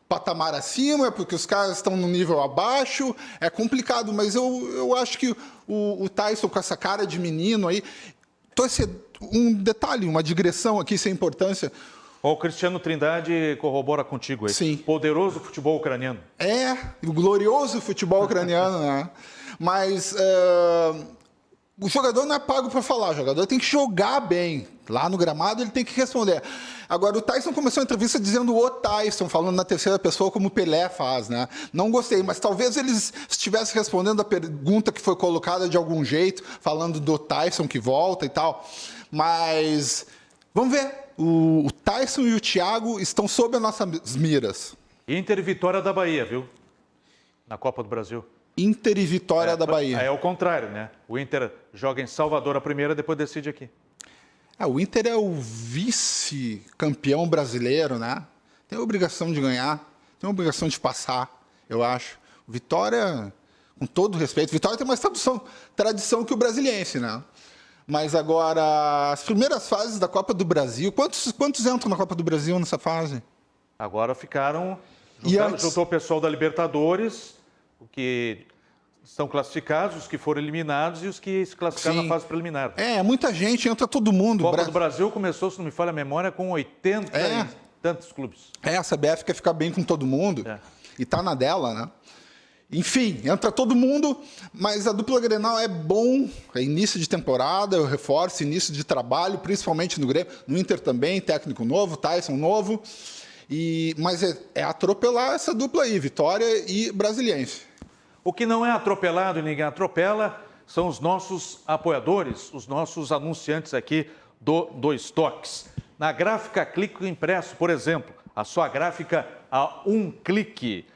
patamar acima, é porque os caras estão no nível abaixo, é complicado, mas eu acho que o Tyson com essa cara de menino aí, um detalhe, uma digressão aqui sem importância. O Cristiano Trindade corrobora contigo aí. Sim. Poderoso futebol ucraniano. O glorioso futebol ucraniano, né? Mas o jogador não é pago para falar, o jogador tem que jogar bem. Lá no gramado ele tem que responder. Agora, o Tyson começou a entrevista dizendo o Tyson, falando na terceira pessoa como o Pelé faz, né? Não gostei, mas talvez eles estivessem respondendo a pergunta que foi colocada de algum jeito, falando do Tyson que volta e tal. Mas vamos ver. O Tyson e o Thiago estão sob as nossas miras. Inter e Vitória da Bahia, viu? Na Copa do Brasil. Inter e Vitória da Bahia. É o contrário, né? O Inter joga em Salvador a primeira, depois decide aqui. O Inter é o vice-campeão brasileiro, né? Tem a obrigação de ganhar, tem a obrigação de passar, eu acho. Vitória, com todo respeito, Vitória tem mais tradição que o Brasiliense, né? Mas agora, as primeiras fases da Copa do Brasil, quantos entram na Copa do Brasil nessa fase? Agora ficaram, juntou o pessoal da Libertadores, o que estão classificados, os que foram eliminados e os que se classificaram na fase preliminar. Muita gente, entra todo mundo. A Copa do Brasil começou, se não me falha a memória, com 80 e tantos clubes. A CBF quer ficar bem com todo mundo e tá na dela, né? Enfim, entra todo mundo, mas a dupla Grenal é bom, é início de temporada, eu reforço, início de trabalho, principalmente no Grêmio, no Inter também, técnico novo, Tyson novo, mas é atropelar essa dupla aí, Vitória e Brasiliense. O que não é atropelado e ninguém atropela são os nossos apoiadores, os nossos anunciantes aqui do Dois Toques. Na gráfica Clique Impresso, por exemplo, a sua gráfica a um clique.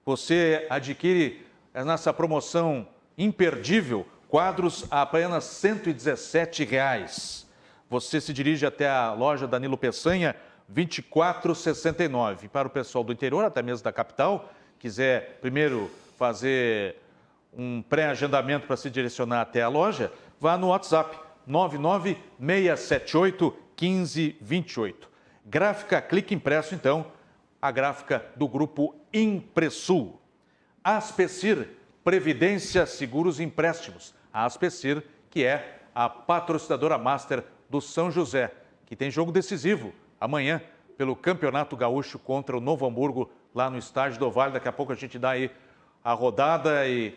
Você adquire nessa promoção imperdível quadros a apenas R$ 117. Você se dirige até a loja Danilo Peçanha, 24,69. Para o pessoal do interior, até mesmo da capital, quiser primeiro fazer um pré-agendamento para se direcionar até a loja, vá no WhatsApp 996781528. Gráfica Clique Impresso, então, a gráfica do grupo Impressul. Aspecir, Previdência, Seguros e Empréstimos. A Aspecir, que é a patrocinadora master do São José, que tem jogo decisivo amanhã pelo Campeonato Gaúcho contra o Novo Hamburgo, lá no estádio do Vale. Daqui a pouco a gente dá aí a rodada e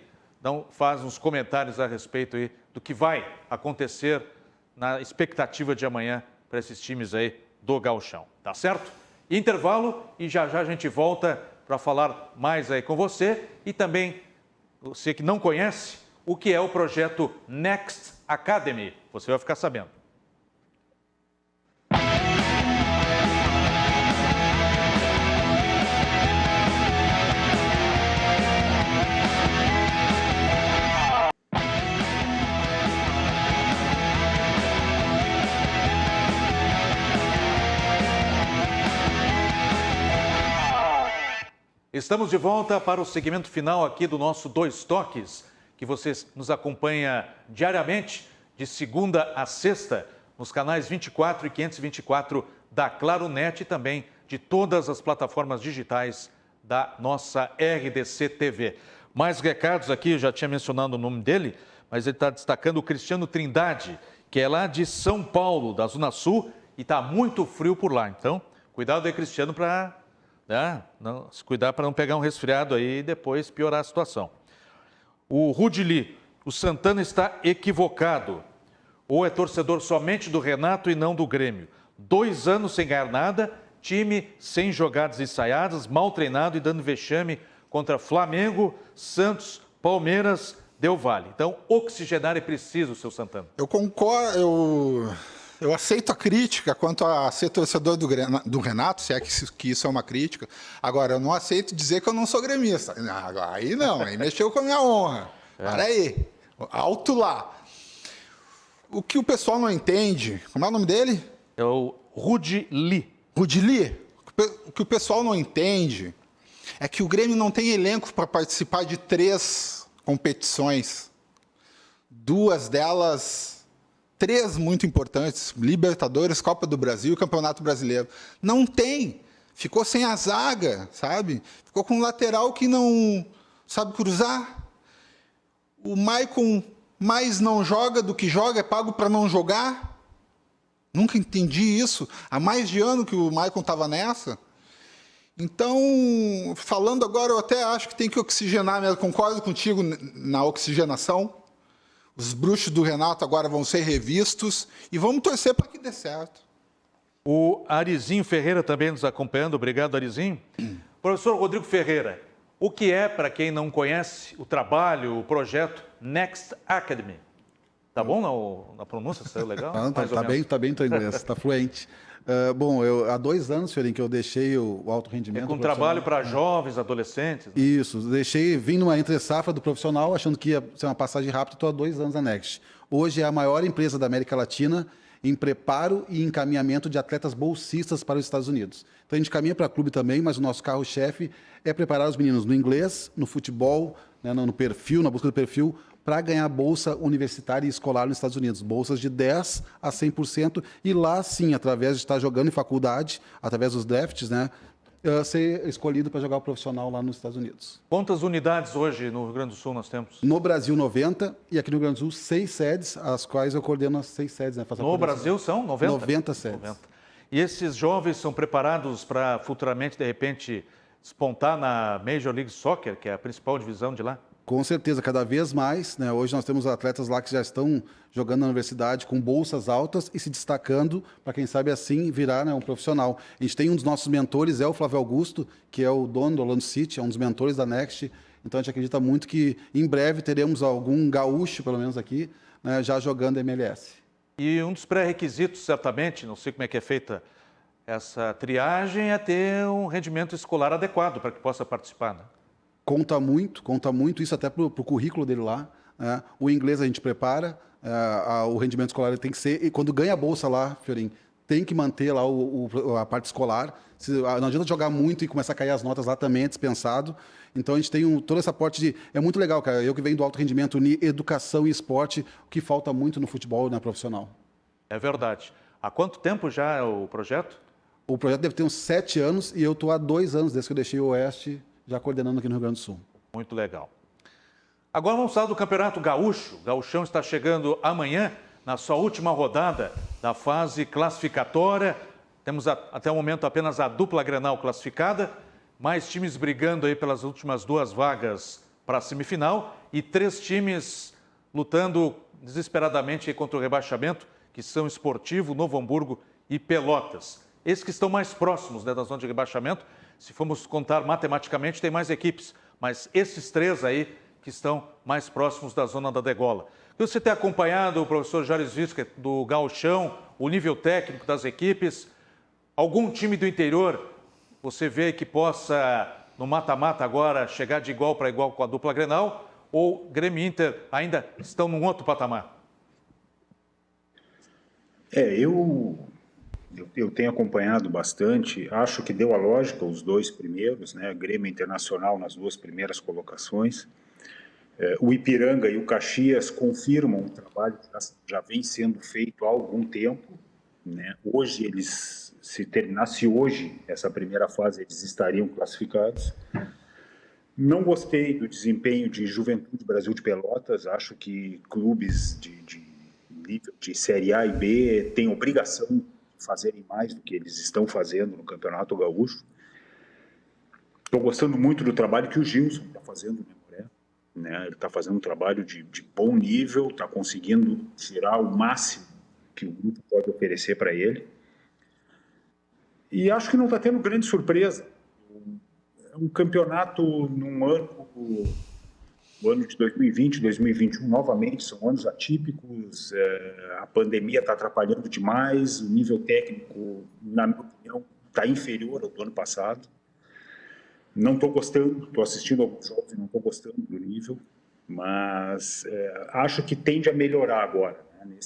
faz uns comentários a respeito aí do que vai acontecer na expectativa de amanhã para esses times aí do Gauchão. Tá certo? Intervalo e já a gente volta para falar mais aí com você e também, você que não conhece, o que é o projeto Next Academy. Você vai ficar sabendo. Estamos de volta para o segmento final aqui do nosso Dois Toques, que você nos acompanha diariamente, de segunda a sexta, nos canais 24 e 524 da Claro Net e também de todas as plataformas digitais da nossa RDC TV. Mais recados aqui, eu já tinha mencionado o nome dele, mas ele está destacando o Cristiano Trindade, que é lá de São Paulo, da Zona Sul, e está muito frio por lá. Então, cuidado aí, Cristiano, para... se cuidar para não pegar um resfriado aí e depois piorar a situação. O Rudili, o Santana está equivocado. Ou é torcedor somente do Renato e não do Grêmio. 2 anos sem ganhar nada, time sem jogadas ensaiadas, mal treinado e dando vexame contra Flamengo, Santos, Palmeiras, Del Valle. Então, oxigenar é preciso, seu Santana. Eu concordo, eu aceito a crítica quanto a ser torcedor do Renato, se é que isso é uma crítica. Agora, eu não aceito dizer que eu não sou gremista. Aí não, aí mexeu com a minha honra. Para aí, alto lá. O que o pessoal não entende, como é o nome dele? É o Rudili. Rudili? O que o pessoal não entende é que o Grêmio não tem elenco para participar de 3 competições. 2 delas... 3 muito importantes, Libertadores, Copa do Brasil e Campeonato Brasileiro. Não tem. Ficou sem a zaga, sabe? Ficou com um lateral que não sabe cruzar. O Maicon mais não joga do que joga, é pago para não jogar. Nunca entendi isso. Há mais de ano que o Maicon estava nessa. Então, falando agora, eu até acho que tem que oxigenar, eu concordo contigo na oxigenação. Os bruxos do Renato agora vão ser revistos e vamos torcer para que dê certo. O Arizinho Ferreira também nos acompanhando. Obrigado, Arizinho. Professor Rodrigo Ferreira, o que é, para quem não conhece, o trabalho, o projeto Next Academy? Tá bom na pronúncia? Saiu legal? Tá bem teu inglês, está fluente. Bom, há 2 anos, Fiorinho, que eu deixei o alto rendimento. É com trabalho para jovens, adolescentes? Né? Isso, vim numa entre-safra do profissional, achando que ia ser uma passagem rápida, estou há 2 anos na Next. Hoje é a maior empresa da América Latina em preparo e encaminhamento de atletas bolsistas para os Estados Unidos. Então a gente caminha para clube também, mas o nosso carro-chefe é preparar os meninos no inglês, no futebol, né, no perfil, na busca do perfil, para ganhar bolsa universitária e escolar nos Estados Unidos. Bolsas de 10% a 100%, e lá sim, através de estar jogando em faculdade, através dos drafts, né, ser escolhido para jogar o profissional lá nos Estados Unidos. Quantas unidades hoje no Rio Grande do Sul nós temos? No Brasil, 90, e aqui no Rio Grande do Sul, 6 sedes, as quais eu coordeno as 6 sedes. Né, no Brasil são 90? 90 sedes. 90. E esses jovens são preparados para futuramente, de repente, despontar na Major League Soccer, que é a principal divisão de lá? Com certeza, cada vez mais, né? Hoje nós temos atletas lá que já estão jogando na universidade com bolsas altas e se destacando para, quem sabe, assim virar, né, um profissional. A gente tem um dos nossos mentores, é o Flávio Augusto, que é o dono do Orlando City, é um dos mentores da Next. Então a gente acredita muito que em breve teremos algum gaúcho, pelo menos aqui, né, já jogando MLS. E um dos pré-requisitos, certamente, não sei como é que é feita essa triagem, é ter um rendimento escolar adequado para que possa participar, né? Conta muito, isso até para o currículo dele lá, né? O inglês a gente prepara, o rendimento escolar ele tem que ser, e quando ganha a bolsa lá, Fiorim, tem que manter lá a parte escolar. Não adianta jogar muito e começar a cair as notas lá, também é dispensado. Então a gente tem toda essa parte de... É muito legal, cara. Eu que venho do alto rendimento, unir educação e esporte, o que falta muito no futebol, né, profissional. É verdade. Há quanto tempo já é o projeto? O projeto deve ter uns 7 anos e eu estou há 2 anos, desde que eu deixei o Oeste, já coordenando aqui no Rio Grande do Sul. Muito legal. Agora vamos falar do Campeonato Gaúcho. O Gauchão está chegando amanhã, na sua última rodada da fase classificatória. Temos até o momento apenas a dupla Grenal classificada, mais times brigando aí pelas últimas 2 vagas para a semifinal e 3 times lutando desesperadamente aí contra o rebaixamento, que são Esportivo, Novo Hamburgo e Pelotas. Esses que estão mais próximos, né, da zona de rebaixamento. Se formos contar matematicamente, tem mais equipes, mas esses 3 aí que estão mais próximos da zona da degola. Você tem acompanhado o professor Jares Visca do Gauchão, o nível técnico das equipes? Algum time do interior você vê que possa, no mata-mata agora, chegar de igual para igual com a dupla Grenal? Ou Grêmio e Inter ainda estão num outro patamar? Eu tenho acompanhado bastante, acho que deu a lógica os 2 primeiros, né? Grêmio Internacional nas 2 primeiras colocações. O Ipiranga e o Caxias confirmam um trabalho que já vem sendo feito há algum tempo, né? Hoje se terminasse hoje essa primeira fase, eles estariam classificados. Não gostei do desempenho de Juventude Brasil de Pelotas, acho que clubes de nível de Série A e B têm obrigação de fazerem mais do que eles estão fazendo no Campeonato Gaúcho. Estou gostando muito do trabalho que o Gilson está fazendo no Emoré, né? Ele está fazendo um trabalho de bom nível, está conseguindo tirar o máximo que o grupo pode oferecer para ele. E acho que não está tendo grande surpresa. É um campeonato num ano, o ano de 2020, 2021, novamente, são anos atípicos, a pandemia está atrapalhando demais, o nível técnico, na minha opinião, está inferior ao do ano passado. Não estou gostando, estou assistindo alguns jogos e não estou gostando do nível, mas acho que tende a melhorar agora, né,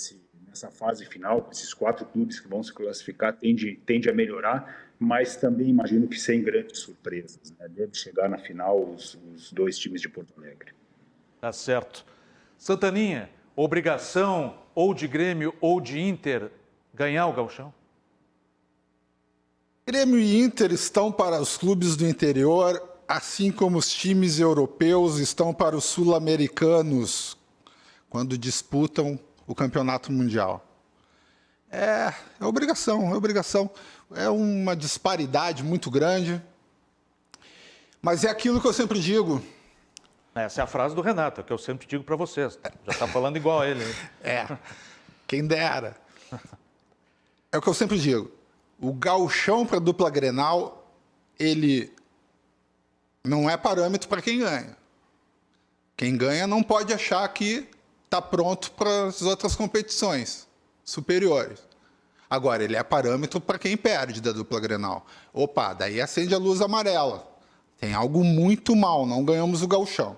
nessa fase final, com esses 4 clubes que vão se classificar, tende a melhorar, mas também imagino que sem grandes surpresas, né? Deve chegar na final os 2 times de Porto Alegre. Tá certo. Santaninha, obrigação ou de Grêmio ou de Inter ganhar o Gauchão? Grêmio e Inter estão para os clubes do interior, assim como os times europeus estão para os sul-americanos quando disputam o campeonato mundial. É obrigação. É uma disparidade muito grande, mas é aquilo que eu sempre digo. Essa é a frase do Renato, que eu sempre digo para vocês. Já está falando igual a ele. Quem dera. É o que eu sempre digo. O gauchão para a dupla Grenal, ele não é parâmetro para quem ganha. Quem ganha não pode achar que está pronto para as outras competições superiores. Agora, ele é parâmetro para quem perde da dupla Grenal. Opa, daí acende a luz amarela. Tem algo muito mal, não ganhamos o gauchão.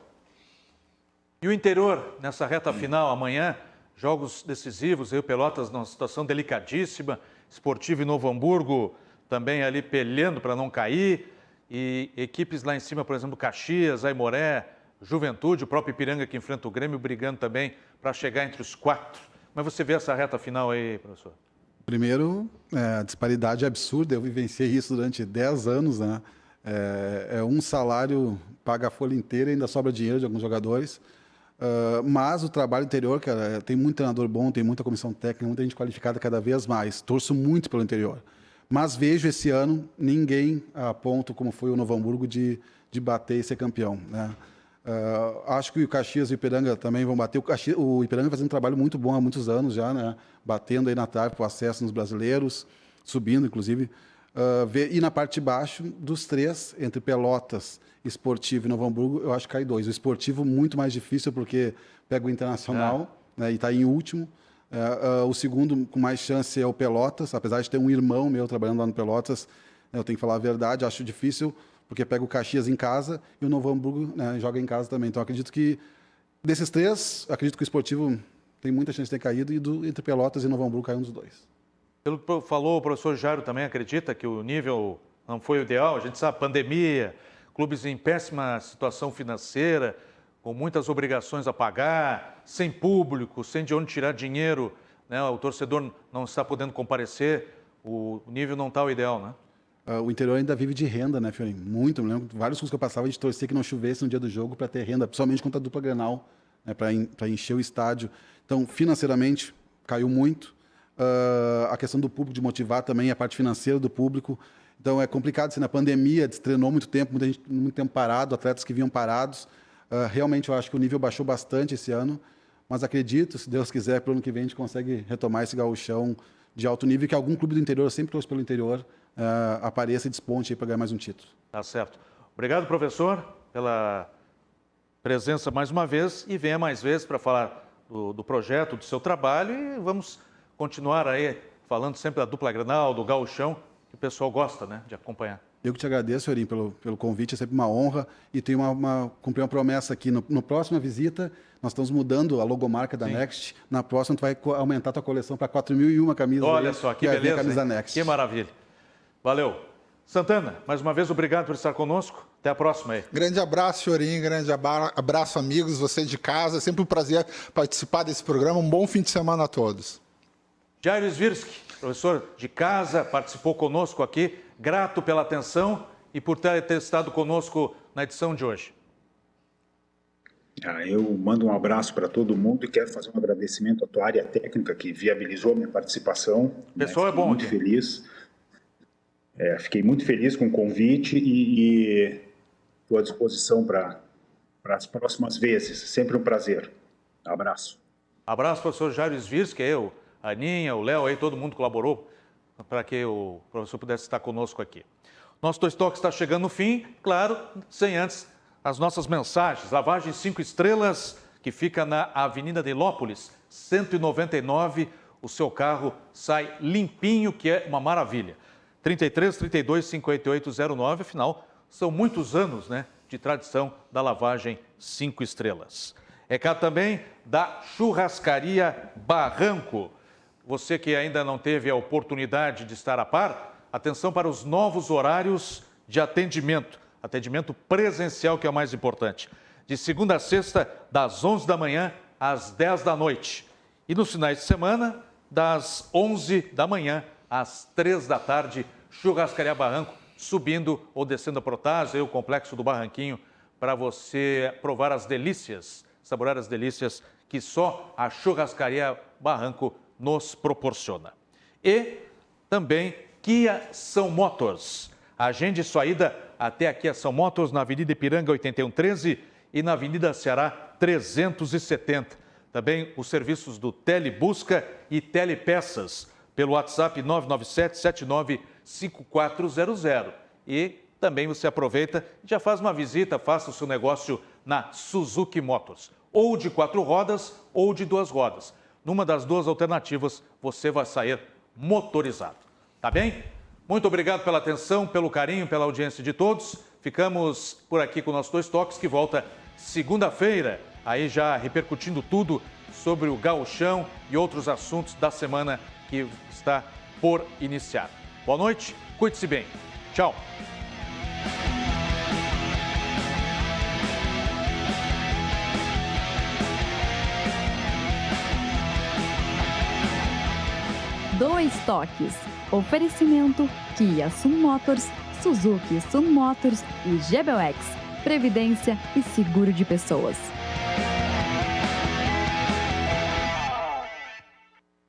E o interior, nessa reta final, amanhã, jogos decisivos, o Pelotas numa situação delicadíssima, Esportivo e Novo Hamburgo também ali peleando para não cair, e equipes lá em cima, por exemplo, Caxias, Aimoré, Juventude, o próprio Ipiranga que enfrenta o Grêmio, brigando também para chegar entre os 4. Mas você vê essa reta final aí, professor? Primeiro, a disparidade é absurda, eu vivenciei isso durante 10 anos, né? Um salário paga a folha inteira e ainda sobra dinheiro de alguns jogadores. Mas o trabalho interior, cara, tem muito treinador bom, tem muita comissão técnica, muita gente qualificada cada vez mais. Torço muito pelo interior. Mas vejo esse ano ninguém a ponto como foi o Novo Hamburgo de bater e ser campeão, né? Acho que o Caxias e o Ipiranga também vão bater. O Ipiranga fazendo um trabalho muito bom há muitos anos já, né? Batendo aí na trave para o acesso nos brasileiros, subindo, inclusive. E na parte de baixo, dos três, entre Pelotas, Esportivo e Novo Hamburgo, eu acho que cai 2. O Esportivo muito mais difícil, porque pega o Internacional, né, e está em último. O segundo com mais chance é o Pelotas, apesar de ter um irmão meu trabalhando lá no Pelotas, eu tenho que falar a verdade, acho difícil, porque pega o Caxias em casa e o Novo Hamburgo, né, joga em casa também. Então, acredito que, desses três, acredito que o Esportivo tem muita chance de ter caído, e entre Pelotas e Novo Hamburgo cai um dos dois. Pelo que falou o professor Jairo, também acredita que o nível não foi o ideal? A gente sabe, pandemia, clubes em péssima situação financeira, com muitas obrigações a pagar, sem público, sem de onde tirar dinheiro, né? O torcedor não está podendo comparecer, o nível não está o ideal, né? O interior ainda vive de renda, né, Fiorinho? Muito, me lembro. Vários clubes que eu passava de torcer que não chovesse no dia do jogo para ter renda, principalmente contra a dupla Grenal, né, para encher o estádio. Então, financeiramente, caiu muito. A questão do público, de motivar também a parte financeira do público. Então, é complicado. Assim, na pandemia, treinou muito tempo, muita gente muito tempo parado, atletas que vinham parados. Realmente, eu acho que o nível baixou bastante esse ano, mas acredito, se Deus quiser, para o ano que vem a gente consegue retomar esse gauchão de alto nível, que algum clube do interior, eu sempre trouxe pelo interior, apareça e desponte para ganhar mais um título. Tá certo. Obrigado, professor, pela presença mais uma vez, e venha mais vezes para falar do projeto, do seu trabalho, e vamos continuar aí falando sempre da dupla Grenal, do gauchão, que o pessoal gosta, né, de acompanhar. Eu que te agradeço, Fiorinho, pelo convite, é sempre uma honra, e tenho cumprir uma promessa aqui. No próxima visita, nós estamos mudando a logomarca da Next. Na próxima, tu vai aumentar a tua coleção para 4.001 camisas. Olha aí, só, que beleza, camisa Next. Que maravilha. Valeu. Santana, mais uma vez, obrigado por estar conosco. Até a próxima aí. Grande abraço, Fiorinho, grande abraço, amigos, você de casa. É sempre um prazer participar desse programa. Um bom fim de semana a todos. Jairo Svirsky, professor de casa, participou conosco aqui. Grato pela atenção e por ter estado conosco na edição de hoje. Eu mando um abraço para todo mundo e quero fazer um agradecimento à tua área técnica que viabilizou a minha participação. O pessoal é bom muito aqui. Feliz. Fiquei muito feliz com o convite e estou à disposição para as próximas vezes. Sempre um prazer. Abraço. Abraço, professor Jairo Svirsky, a Aninha, o Léo, aí, todo mundo colaborou para que o professor pudesse estar conosco aqui. Nosso Dois Toques está chegando no fim, claro, sem antes as nossas mensagens. Lavagem 5 Estrelas, que fica na Avenida Delópolis, 199. O seu carro sai limpinho, que é uma maravilha. 33 32 5809, afinal, são muitos anos, né, de tradição da lavagem 5 Estrelas. Recado também da Churrascaria Barranco. Você que ainda não teve a oportunidade de estar a par, atenção para os novos horários de atendimento. Atendimento presencial, que é o mais importante. De segunda a sexta, das 11 da manhã às 10 da noite. E nos finais de semana, das 11 da manhã às 3 da tarde, Churrascaria Barranco, subindo ou descendo a Protásio, o Complexo do Barranquinho, para você provar as delícias, saborear as delícias que só a Churrascaria Barranco nos proporciona. E também Kia São Motors. Agende sua ida até a Kia São Motors na Avenida Ipiranga 8113 e na Avenida Ceará 370. Também os serviços do Telebusca e Telepeças pelo WhatsApp 997795400. E também você aproveita e já faz uma visita, faça o seu negócio na Suzuki Motors, ou de 4 rodas ou de 2 rodas. Numa das duas alternativas, você vai sair motorizado. Tá bem? Muito obrigado pela atenção, pelo carinho, pela audiência de todos. Ficamos por aqui com o nosso Dois Toques, que volta segunda-feira, aí já repercutindo tudo sobre o gauchão e outros assuntos da semana que está por iniciar. Boa noite, cuide-se bem. Tchau. Dois Toques. Oferecimento Kia Sun Motors, Suzuki Sun Motors e GBX. Previdência e seguro de pessoas.